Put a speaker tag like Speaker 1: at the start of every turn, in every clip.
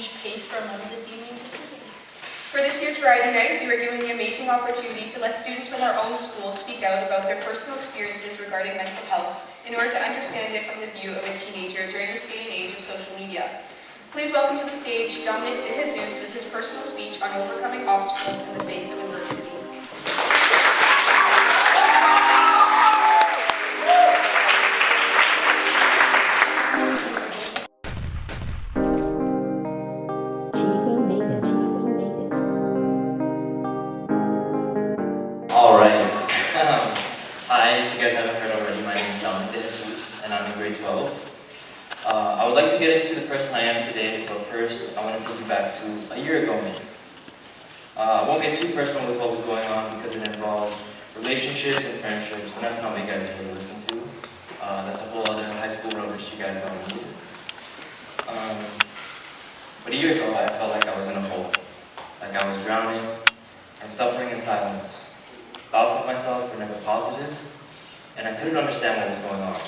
Speaker 1: change pace for a moment this evening?
Speaker 2: For this year's Variety Night, we were given the amazing opportunity to let students from our own school speak out about their personal experiences regarding mental health in order to understand it from the view of a teenager during this day and age of social media. Please welcome to the stage Dominic with his personal speech on overcoming obstacles in the face of adversity.
Speaker 3: Alright. Hi, if you guys haven't heard already, my name is Dominic and I'm in grade 12. I would like to get into the person I am today, but first I want to take you back to a year ago maybe. I won't get too personal with what was going on because it involves relationships and friendships, and that's not what you guys are here to listen to. That's a whole other high school rubbish you guys don't need. But a year ago I felt like I was in a hole, like I was drowning and suffering in silence. Thoughts of myself were never positive, and I couldn't understand what was going on.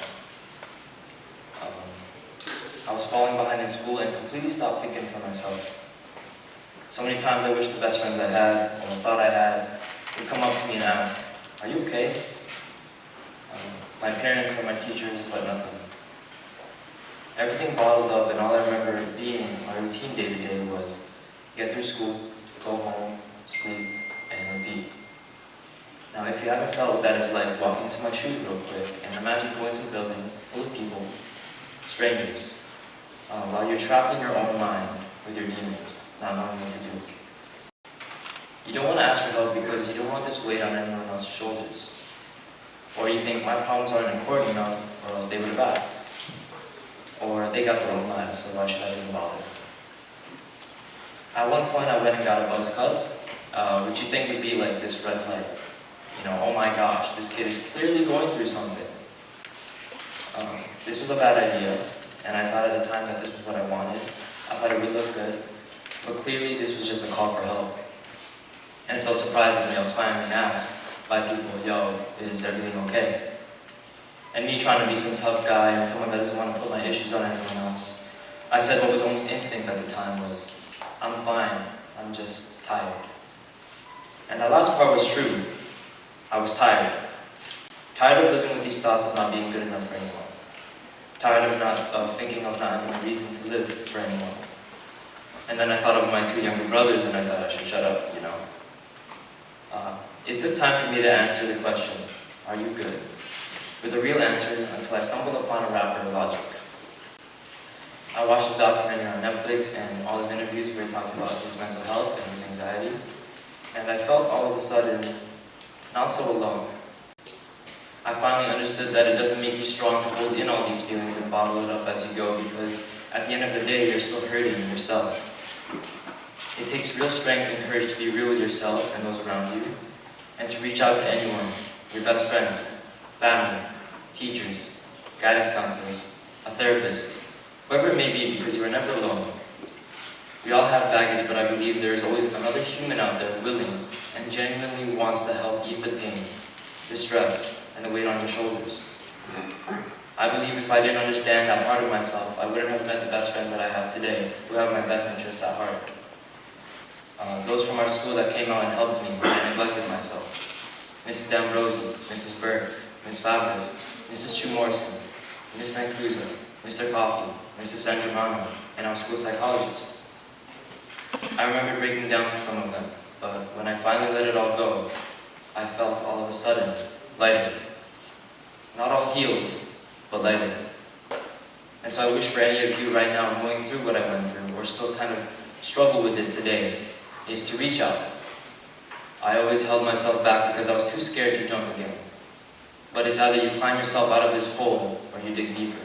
Speaker 3: I was falling behind in school and completely stopped thinking for myself. So many times I wished the best friends I had, or thought I had, would come up to me and ask, "Are you okay?" My parents or my teachers, but nothing. Everything bottled up, and all I remember being my routine day to day was get through school, go home, sleep, and repeat. Now, if you haven't felt what that is like, walk into my shoes real quick and imagine going to a building full of people, strangers, while you're trapped in your own mind with your demons, not knowing what to do. You don't want to ask for help because you don't want this weight on anyone else's shoulders. Or you think my problems aren't important enough, or else they would have asked. Or they got their own lives, so why should I even bother? At one point I went and got a buzz cut, which you'd think would be like this red light. You know, oh my gosh, this kid is clearly going through something. This was a bad idea, and I thought at the time that this was what I wanted. I thought it would look good, but clearly this was just a call for help. And so surprisingly, I was finally asked by people, "Yo, is everything okay?" And me trying to be some tough guy and someone that doesn't want to put my issues on anyone else, I said what was almost instinct at the time was, "I'm fine, I'm just tired." And that last part was true. I was tired. Tired of living with these thoughts of not being good enough for anyone. Tired of thinking of not having a reason to live for anyone. And then I thought of my two younger brothers and I thought I should shut up, you know. It took time for me to answer the question, "Are you good?" with a real answer until I stumbled upon a rapper, Logic. I watched his documentary on Netflix and all his interviews where he talks about his mental health and his anxiety, and I felt all of a sudden not so alone. I finally understood that it doesn't make you strong to hold in all these feelings and bottle it up as you go, because at the end of the day, you're still hurting yourself. It takes real strength and courage to be real with yourself and those around you, and to reach out to anyone, your best friends, family, teachers, guidance counselors, a therapist, whoever it may be, because you are never alone. We all have baggage, but I believe there is always another human out there willing and genuinely wants to help ease the pain, the stress, and the weight on your shoulders. I believe if I didn't understand that part of myself, I wouldn't have met the best friends that I have today, who have my best interests at heart. Those from our school that came out and helped me when I neglected myself. Mrs. D'Ambrosi, Mrs. Burke, Ms. Fabulous, Mrs. Chu Morrison, Ms. Mancuso, Mr. Coffey, Mrs. San Germano, and our school psychologist. I remember breaking down to some of them, but when I finally let it all go, I felt all of a sudden lighter. Not all healed, but lighter. And so I wish for any of you right now going through what I went through, or still kind of struggle with it today, is to reach out. I always held myself back because I was too scared to jump again. But it's either you climb yourself out of this hole, or you dig deeper.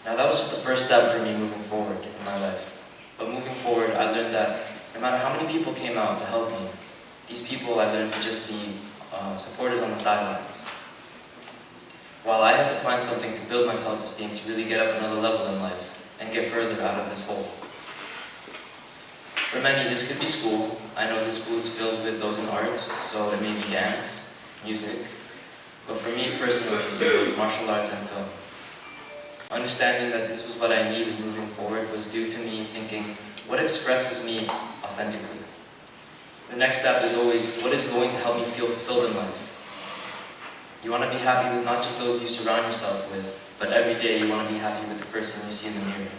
Speaker 3: Now that was just the first step for me moving forward in my life. But moving forward, I learned that no matter how many people came out to help me, these people I learned to just be supporters on the sidelines. While I had to find something to build my self-esteem to really get up another level in life and get further out of this hole. For many, this could be school. I know this school is filled with those in arts, so it may be dance, music. But for me personally, it was martial arts and film. Understanding that this was what I needed moving forward was due to me thinking, what expresses me authentically? The next step is always, what is going to help me feel fulfilled in life? You want to be happy with not just those you surround yourself with, but every day you want to be happy with the person you see in the mirror.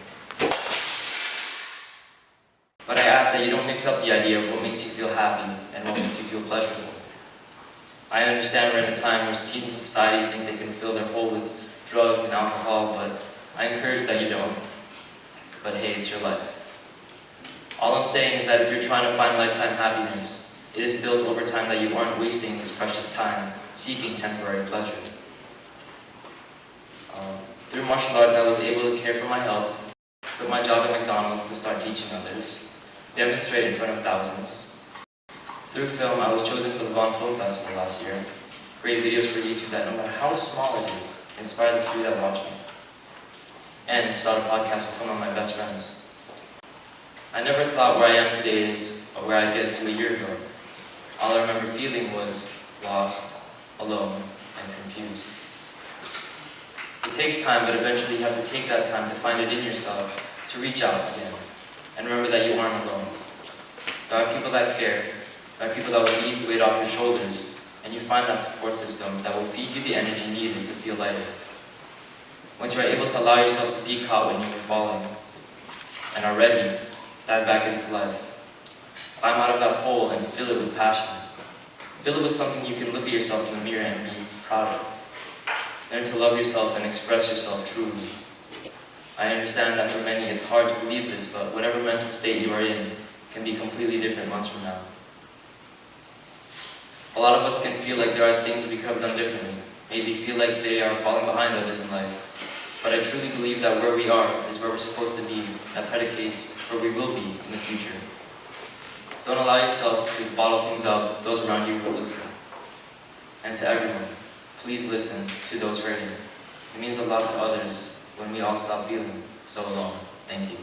Speaker 3: But I ask that you don't mix up the idea of what makes you feel happy and what makes you feel pleasurable. I understand we're in a time where teens in society think they can fill their hole with drugs and alcohol, but I encourage that you don't. But hey, it's your life. All I'm saying is that if you're trying to find lifetime happiness, it is built over time that you aren't wasting this precious time seeking temporary pleasure. Through martial arts, I was able to care for my health, quit my job at McDonald's to start teaching others, demonstrate in front of thousands. Through film, I was chosen for the Vaughan Film Festival last year, create videos for YouTube that, no matter how small it is, inspire the few that watch me, and start a podcast with some of my best friends. I never thought where I am today is where I'd get to a year ago. All I remember feeling was lost, alone, and confused. It takes time, but eventually you have to take that time to find it in yourself, to reach out again, and remember that you aren't alone. There are people that care, there are people that will ease the weight off your shoulders, and you find that support system that will feed you the energy needed to feel lighter. Once you are able to allow yourself to be caught when you are falling, and are ready, dive back into life. Climb out of that hole and fill it with passion. Fill it with something you can look at yourself in the mirror and be proud of. Learn to love yourself and express yourself truly. I understand that for many it's hard to believe this, but whatever mental state you are in can be completely different months from now. A lot of us can feel like there are things we could have done differently, maybe feel like they are falling behind others in life. But I truly believe that where we are is where we're supposed to be, that predicates where we will be in the future. Don't allow yourself to bottle things up, those around you will listen. And to everyone, please listen to those hurting. It means a lot to others when we all stop feeling so alone. Thank you.